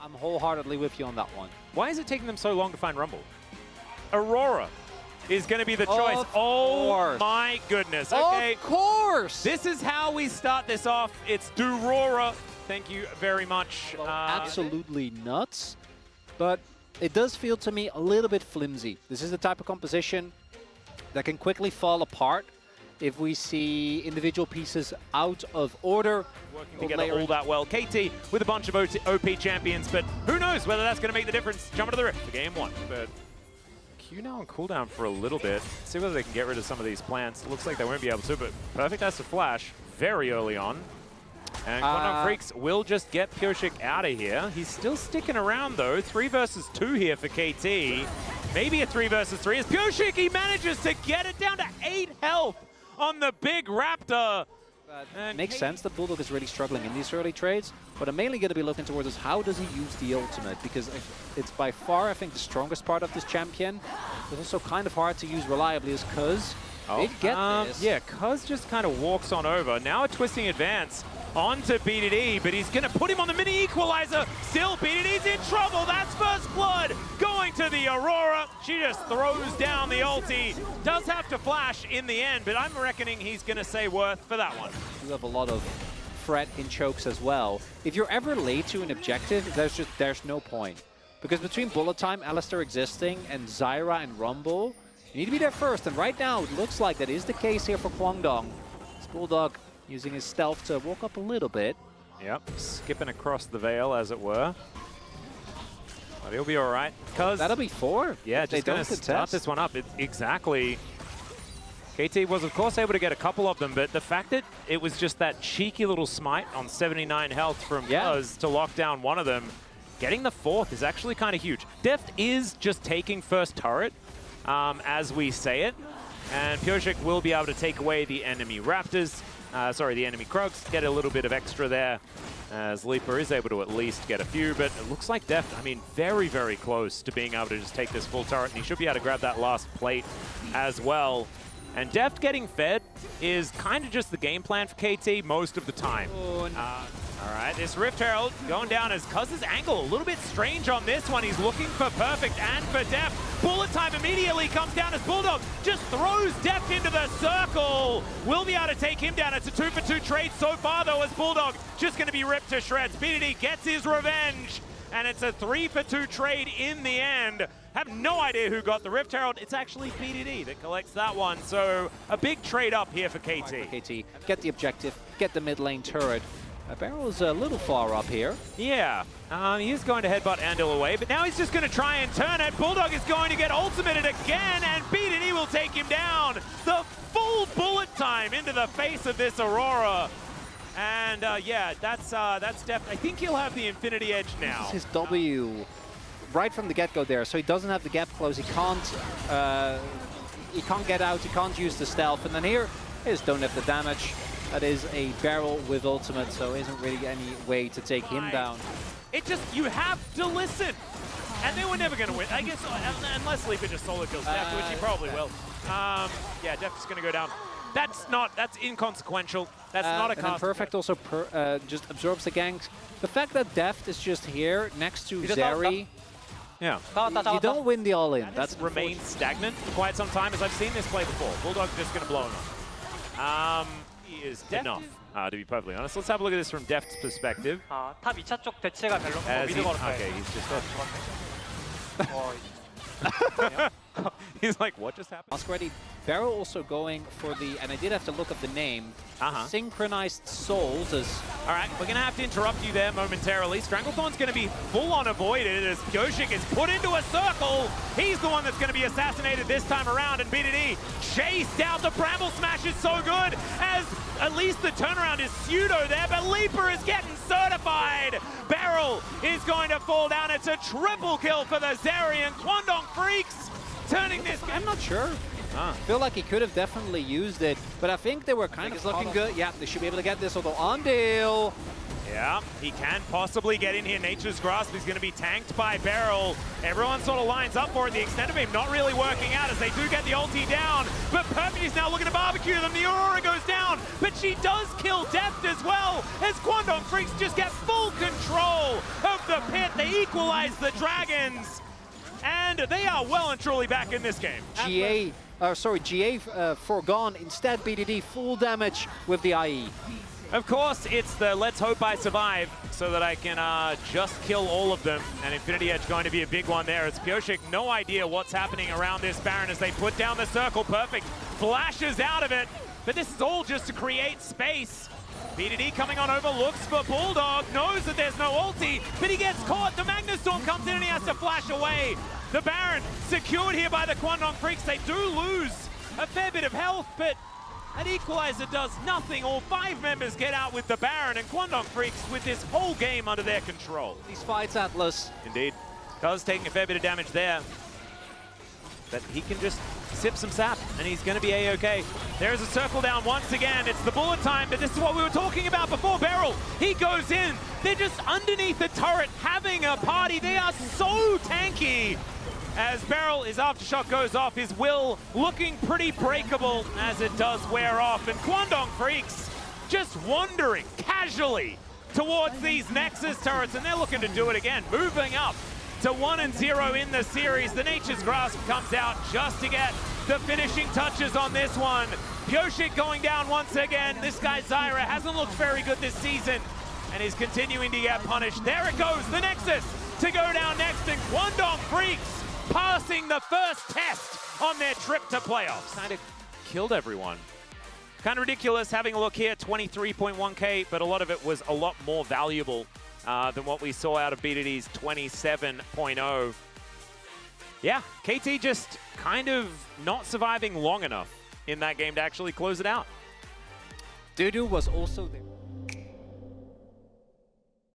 I'm wholeheartedly with you on that one. Why is it taking them so long to find Rumble? Aurora is going to be the choice. Oh my goodness. Okay. Of course! This is how we start this off. It's Durora. Thank you very much. Well, absolutely nuts. But it does feel to me a little bit flimsy. This is the type of composition that can quickly fall apart if we see individual pieces out of order. Working together all that well. KT with a bunch of OP champions, but who knows whether that's going to make the difference. Jump into the rift for game one. But Q now on cooldown for a little bit. See whether they can get rid of some of these plants. Looks like they won't be able to, but Perfect has to flash very early on. And Quandong Freaks will just get Pureshik out of here. He's still sticking around though. 3 versus 2 here for KT. Maybe a 3 versus 3 as Pureshik, he manages to get it down to 8 health on the big Raptor. Makes sense that Bulldog is really struggling in these early trades. What I'm mainly going to be looking towards is how does he use the ultimate? Because it's by far, I think, the strongest part of this champion. It's also kind of hard to use reliably as Cuz. They get this. Yeah, Cuz just kind of walks on over. Now a twisting advance onto BDD, but he's going to put him on the mini equalizer. Still, BDD's in trouble. That's first blood going to the Aurora. She just throws down the ulti. Does have to flash in the end, but I'm reckoning he's going to say worth for that one. You have a lot of threat in chokes as well. If you're ever late to an objective, there's no point. Because between Bullet Time, Alistar existing, and Zyra and Rumble, you need to be there first. And right now, it looks like that is the case here for Quandong. This Bulldog using his stealth to walk up a little bit. Yep, skipping across the veil, as it were. But he'll be all right. Cuz that'll be 4. Yeah, just going to start this one up. Exactly. KT was, of course, able to get a couple of them, but the fact that it was just that cheeky little smite on 79 health from Cuz to lock down one of them, getting the 4th is actually kind of huge. Deft is just taking first turret, as we say it, and Pureshik will be able to take away the enemy Raptors. The enemy Krugs, get a little bit of extra there, as Leaper is able to at least get a few, but it looks like Deft, I mean, very, very close to being able to just take this full turret, and he should be able to grab that last plate as well. And Deft getting fed is kind of just the game plan for KT most of the time. All right, this Rift Herald going down as Cuz's angle a little bit strange on this one. He's looking for Perfect and for Deft. Bullet Time immediately comes down as Bulldog just throws Deft into the circle. Will be able to take him down. It's a 2-for-2 trade so far though, as Bulldog just going to be ripped to shreds. BDD gets his revenge, and it's a 3-for-2 trade in the end. Have no idea who got the Rift Herald. It's actually BDD that collects that one. So a big trade up here for KT. KT, get the objective, get the mid lane turret. Barrel's a little far up here. Yeah, he's going to headbutt Andil away, but now he's just going to try and turn it. Bulldog is going to get ultimated again, and BDD will take him down. The full Bullet Time into the face of this Aurora. And yeah, that's Deft. I think he'll have the Infinity Edge now. This is his W right from the get-go there, so he doesn't have the gap close. He can't get out, he can't use the stealth. And then here is don't have the damage. That is a Barrel with ultimate, so isn't really any way to take him down. It just, you have to listen. And they were never going to win, I guess, unless Leaper just solo kills Deft, which he probably will. Yeah, Deft is going to go down. That's inconsequential. That's not a cast. And Perfect also just absorbs the ganks. The fact that Deft is just here next to Zeri, yeah, you don't win the all-in. That's remained stagnant for quite some time, as I've seen this play before. Bulldog's just going to blow him up. He is enough, to be perfectly honest. Let's have a look at this from Deft's perspective. 탑 2차 쪽 대체가 별로 미드 걸을 거예요. Okay, he's just he's like, what just happened? Masquerade, Barrel also going for the, and I did have to look up the name, Synchronized Souls. All right, we're going to have to interrupt you there momentarily. Stranglethorn's going to be full-on avoided as Pureshik is put into a circle. He's the one that's going to be assassinated this time around, and BDD chased out. The Bramble Smash is so good, as at least the turnaround is pseudo there, but Leaper is getting certified. Barrel is going to fall down. It's a triple kill for the Zeri, and Quandong Freaks turning this game. I'm not sure. I feel like he could have definitely used it, but I think they were kind of looking good. Yeah, they should be able to get this, although Andil Yeah, he can possibly get in here. Nature's Grasp is going to be tanked by Beryl. Everyone sort of lines up for it. The extent of him not really working out as they do get the ulti down. But Perpy is now looking to barbecue them. The Aurora goes down, but she does kill Deft as well as Kwangdong Freaks just get full control of the pit. They equalize the Dragons, and they are well and truly back in this game. GA forgone. Instead, BDD full damage with the IE. Of course, it's the let's hope I survive so that I can just kill all of them. And Infinity Edge going to be a big one there. It's Pyoshik, no idea what's happening around this Baron as they put down the circle. Perfect flashes out of it. But this is all just to create space. BDD coming on over, looks for Bulldog, knows that there's no ulti, but he gets caught. The Magnus Storm comes in and he has to flash away. The Baron secured here by the Kwangdong Freaks. They do lose a fair bit of health, but an equalizer does nothing. All 5 members get out with the Baron, and Kwangdong Freaks with this whole game under their control. These fights, Atlas. Indeed. Cuz taking a fair bit of damage there. But he can just sip some sap, and he's going to be A-OK. There's a circle down once again. It's the bullet time, but this is what we were talking about before. Beryl, he goes in. They're just underneath the turret having a party. They are so tanky. As Beryl, his aftershock goes off, his will looking pretty breakable as it does wear off. And Kwangdong Freaks just wandering casually towards these Nexus turrets, and they're looking to do it again, moving up to 1-0 in the series. The Nature's Grasp comes out just to get the finishing touches on this one. Pyoshik going down once again. This guy Zyra hasn't looked very good this season and is continuing to get punished. There it goes, the Nexus to go down next, and Kwangdong Freaks passing the first test on their trip to playoffs. Kind of killed everyone. Kind of ridiculous having a look here, 23.1k, but a lot of it was a lot more valuable than what we saw out of BDD's 27.0. Yeah, KT just kind of not surviving long enough in that game to actually close it out. Dudu was also there.